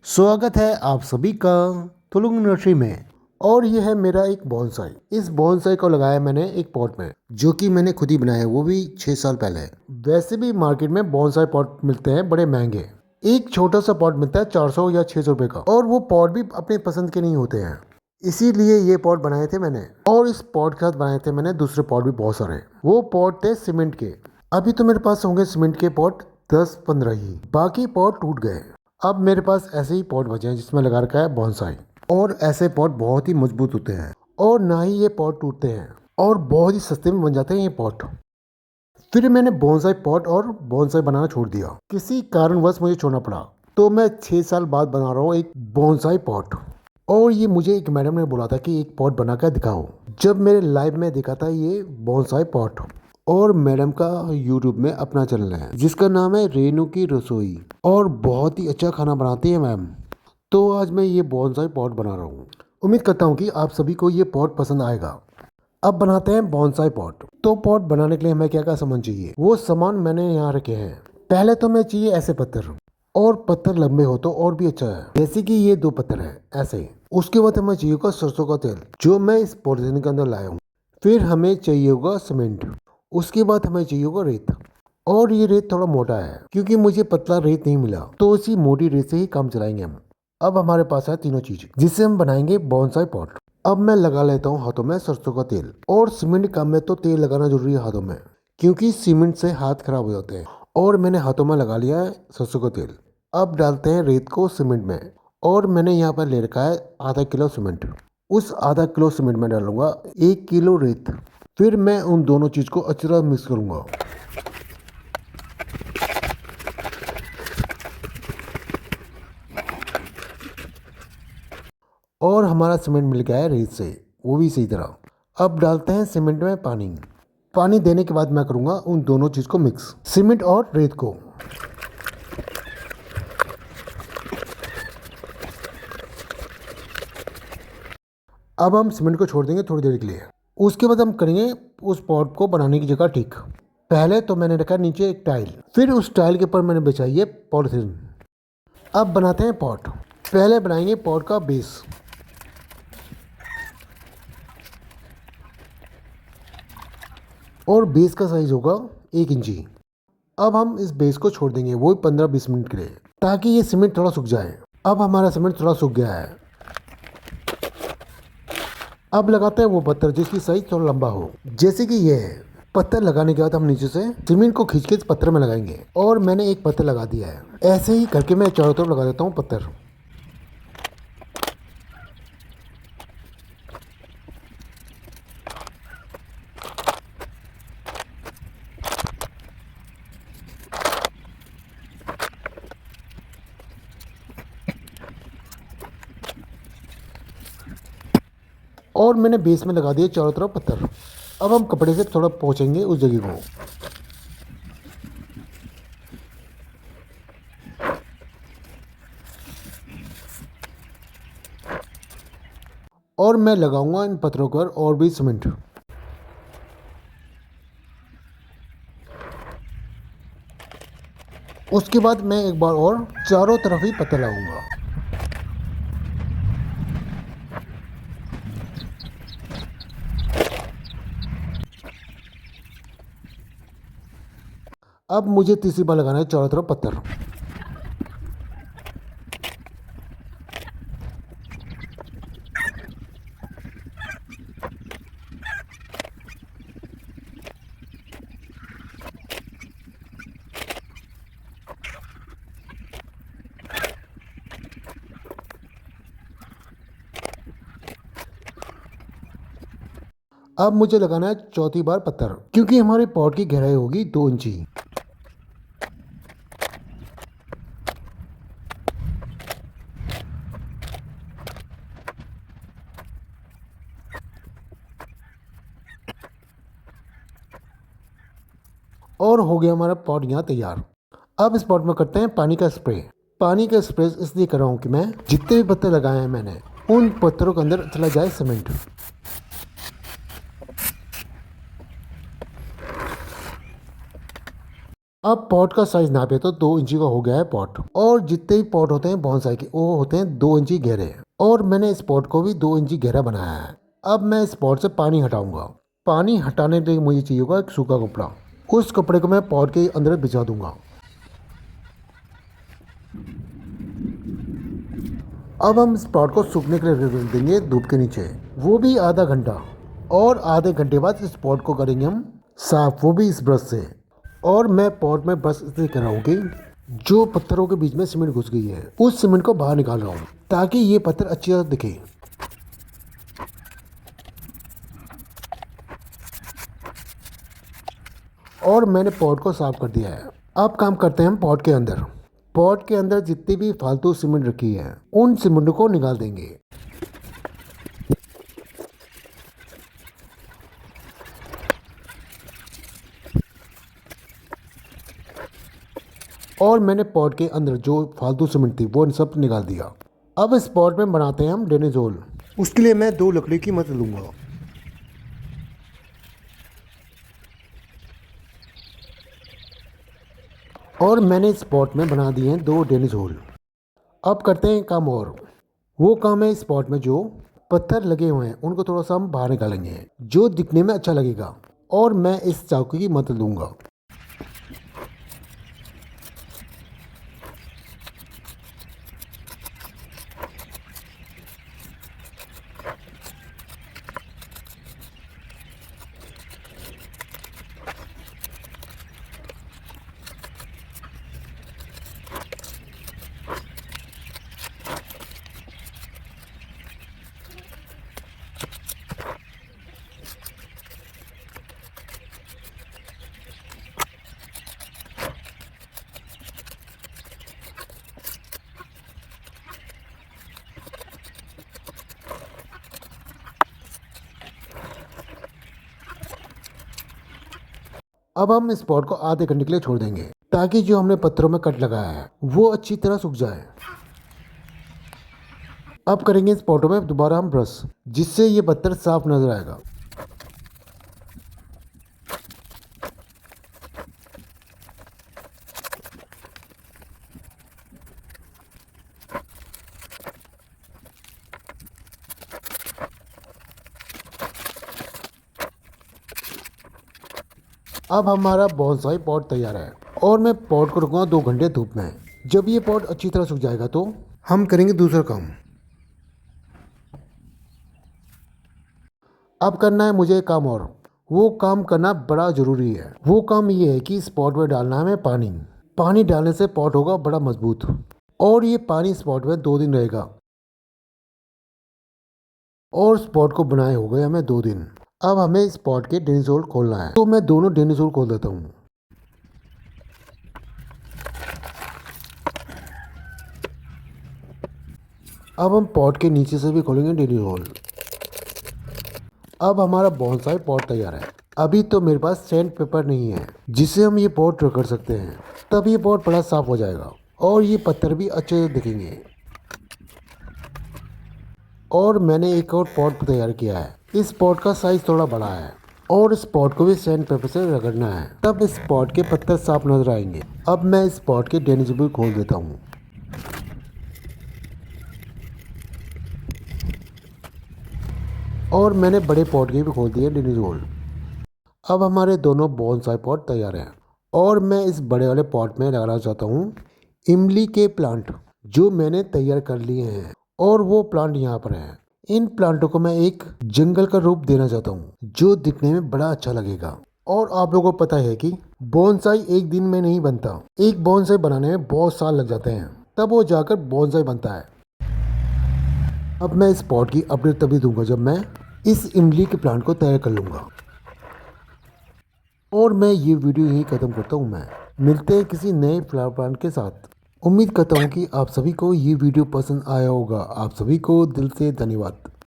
स्वागत है आप सभी का तुलुंग नर्सरी में। और यह है मेरा एक बॉन्साई। इस बॉन्साई को लगाया मैंने एक पॉट में, जो कि मैंने खुद ही बनाया, वो भी 6 साल पहले। वैसे भी मार्केट में बॉन्साई पॉट मिलते हैं बड़े महंगे। एक छोटा सा पॉट मिलता है 400 या 600 रुपए का, और वो पॉट भी अपने पसंद के नहीं होते हैं। इसीलिए ये पॉट बनाए थे मैंने, और इस पॉट के साथ बनाए थे मैंने दूसरे पॉट भी बहुत सारे। वो पॉट थे सीमेंट के। अभी तो मेरे पास होंगे सीमेंट के पॉट 10-15 ही, बाकी पॉट टूट गए। अब मेरे पास ऐसे ही पॉट बचे हैं जिसमें लगा रखा है बॉन्साई। और ऐसे पॉट बहुत ही मजबूत होते हैं, और ना ही ये पॉट टूटते हैं, और बहुत ही सस्ते में बन जाते हैं ये पॉट। फिर मैंने बॉन्साई पॉट और बॉन्साई बनाना छोड़ दिया। किसी कारणवश मुझे छोड़ना पड़ा, तो मैं 6 साल बाद बना रहा हूँ एक बॉन्साई पॉट। और ये मुझे एक मैडम ने बोला था कि एक पॉट बना कर दिखाओ। जब मेरे लाइव में देखा था ये बॉन्साई पॉट। और मैडम का यूट्यूब में अपना चैनल है जिसका नाम है रेनू की रसोई, और बहुत ही अच्छा खाना बनाती है मैम। तो आज मैं ये बॉन्साई पॉट बना रहा हूँ। उम्मीद करता हूँ कि आप सभी को ये पॉट पसंद आएगा। अब बनाते हैं बॉन्साई पॉट। तो पॉट बनाने के लिए हमें क्या क्या सामान चाहिए, वो सामान मैंने यहाँ रखे हैं। पहले तो हमें चाहिए ऐसे पत्थर, और पत्थर लंबे हो तो और भी अच्छा है, जैसे कि ये 2 पत्थर हैं ऐसे। उसके बाद हमें चाहिए होगा सरसों का तेल, जो मैं इस पॉलिथीन के अंदर लाया हूँ। फिर हमें चाहिए होगा सीमेंट। उसके बाद हमें चाहिए होगा रेत। और ये रेत थोड़ा मोटा है क्योंकि मुझे पतला रेत नहीं मिला, तो इसी मोटी रेत से ही काम चलाएंगे हम। अब हमारे पास है तीनों चीज जिससे हम बनाएंगे बॉन्साई पॉट। अब मैं लगा लेता हूँ हाथों में सरसों का तेल। और सीमेंट काम में तो तेल लगाना जरूरी है हाथों में, क्योंकि सीमेंट से हाथ खराब हो जाते हैं। और मैंने हाथों में लगा लिया है सरसों का तेल। अब डालते हैं रेत को सीमेंट में। और मैंने यहाँ पर ले रखा है आधा किलो सीमेंट। उस आधा किलो सीमेंट में डालूंगा 1 किलो रेत। फिर मैं उन दोनों चीज को अच्छी तरह मिक्स करूंगा। और हमारा सीमेंट मिल गया है रेत से, वो भी सही तरह। अब डालते हैं सीमेंट में पानी। पानी देने के बाद मैं करूंगा उन दोनों चीज को मिक्स, सीमेंट और रेत को। अब हम सीमेंट को छोड़ देंगे थोड़ी देर के लिए। उसके बाद हम करेंगे उस पॉट को बनाने की जगह ठीक। पहले तो मैंने रखा नीचे एक टाइल, फिर उस टाइल के ऊपर मैंने बिछाई है पॉलिथीन। अब बनाते हैं पॉट। पहले बनाएंगे पॉट का बेस। और बेस का साइज होगा 1 इंची। अब हम इस बेस को छोड़ देंगे वो 15-20 मिनट के लिए, ताकि ये सीमेंट थोड़ा सूख जाए। अब हमारा सीमेंट थोड़ा सूख गया है। अब लगाते हैं वो पत्थर जिसकी साइज थोड़ा लंबा हो, जैसे कि ये है। पत्थर लगाने के बाद हम नीचे से सीमेंट को खींच के इस पत्थर में लगाएंगे। और मैंने एक पत्थर लगा दिया है। ऐसे ही करके मैं चारों तरफ लगा देता हूँ पत्थर। और मैंने बेस में लगा दिया चारों तरफ पत्थर। अब हम कपड़े से थोड़ा पोंछेंगे उस जगह को। और मैं लगाऊंगा इन पत्थरों पर और भी सीमेंट। उसके बाद मैं एक बार और चारों तरफ ही पत्थर लगाऊंगा। अब मुझे तीसरी बार लगाना है चारों तरफ पत्थर। अब मुझे लगाना है चौथी बार पत्थर, क्योंकि हमारे पॉट की गहराई होगी 2 इंची। और हो गया हमारा पॉट यहाँ तैयार। अब इस पॉट में करते हैं पानी का स्प्रे। पानी का स्प्रे इसलिए कर रहा हूँ कि मैं जितने भी पत्थर लगाए हैं मैंने, उन पत्थरों के अंदर चला जाए सीमेंट। अब पॉट का साइज नापे तो 2 इंची का हो गया है पॉट। और जितने भी पॉट होते हैं बॉन्साई के वो होते हैं 2 इंची गहरे। और मैंने इस पॉट को भी 2 इंची गहरा बनाया है। अब मैं इस पॉट से पानी हटाऊंगा। पानी हटाने के लिए मुझे चाहिए होगा एक सूखा कपड़ा। उस कपड़े को मैं पॉट के अंदर बिछा दूंगा। अब हम इस पॉट को सूखने के लिए रख देंगे धूप के नीचे, वो भी आधा घंटा। और आधे घंटे बाद इस पॉट को करेंगे हम साफ, वो भी इस ब्रश से। और मैं पॉट में ब्रश इसलिए कर रहा हूँ कि जो पत्थरों के बीच में सीमेंट घुस गई है उस सीमेंट को बाहर निकाल रहा हूँ ताकि ये पत्थर अच्छी तरह दिखे। और मैंने पॉट को साफ कर दिया है। अब काम करते हैं हम पॉट के अंदर। पॉट के अंदर जितनी भी फालतू सीमेंट रखी है उन सीमेंट को निकाल देंगे। और मैंने पॉट के अंदर जो फालतू सीमेंट थी वो सब निकाल दिया। अब इस पॉट में बनाते हैं हम डेनिजोल। उसके लिए मैं 2 लकड़ी की मदद लूँगा। और मैंने इस पॉट में बना दिए हैं 2 डेनिजोल। अब करते हैं काम और। वो काम है इस पॉट में जो पत्थर लगे हुए हैं उनको थोड़ा सा हम बाहर निकालेंगे जो दिखने में अच्छा लगेगा। और मैं इस चाकू की मदद लूँगा। अब हम इस पॉट को आधे घंटे के लिए छोड़ देंगे ताकि जो हमने पत्थरों में कट लगाया है वो अच्छी तरह सूख जाए। अब करेंगे इस पॉटों में दोबारा हम ब्रश, जिससे ये पत्थर साफ नजर आएगा। अब हमारा बोनसाई पॉट तैयार है। और मैं पॉट को रखूँगा 2 घंटे धूप में। जब ये पॉट अच्छी तरह सूख जाएगा तो हम करेंगे दूसरा काम। अब करना है मुझे एक काम और। वो काम करना बड़ा ज़रूरी है। वो काम ये है कि इस पॉट में डालना है हमें पानी। पानी डालने से पॉट होगा बड़ा मजबूत। और ये पानी इस पॉट में 2 दिन रहेगा। और इस पॉट को बनाए हो गए हमें 2 दिन। अब हमें इस पॉट के डेनिसोल खोलना है, तो मैं दोनों डेनिसोल खोल देता हूँ। अब हम पॉट के नीचे से भी खोलेंगे डेनिसोल। अब हमारा बोनसाई पॉट तैयार है। अभी तो मेरे पास सैंड पेपर नहीं है जिससे हम ये पॉट कर सकते हैं, तब ये पॉट बड़ा साफ हो जाएगा और ये पत्थर भी अच्छे से दिखेंगे। और मैंने एक और पॉट तैयार किया है। इस पॉट का साइज थोड़ा बड़ा है और इस पॉट को भी सैंड पेपर से रगड़ना है, तब इस पॉट के पत्थर साफ नजर आएंगे। अब मैं इस पॉट के डेनिसोल खोल देता हूँ। और मैंने बड़े पॉट के भी खोल दिए डेनिसोल। अब हमारे दोनों बोनसाई पॉट तैयार हैं। और मैं इस बड़े वाले पॉट में लगाना चाहता हूँ इमली के प्लांट जो मैंने तैयार कर लिए हैं। और वो प्लांट यहाँ पर हैं। इन प्लांटों को मैं एक जंगल का रूप देना चाहता हूँ जो दिखने में बड़ा अच्छा लगेगा। और आप लोगों को पता है कि बोनसाई एक दिन में नहीं बनता। एक बोनसाई बनाने में बहुत साल लग जाते हैं, तब वो जाकर बोनसाई बनता है। अब मैं इस पॉट की अपडेट तभी दूंगा जब मैं इस इमली के प्लांट को तैयार कर लूँगा। और मैं ये वीडियो यहीं ख़त्म करता हूँ। मैं मिलते हैं किसी नए फ्लावर प्लांट के साथ। उम्मीद करता हूँ कि आप सभी को ये वीडियो पसंद आया होगा। आप सभी को दिल से धन्यवाद।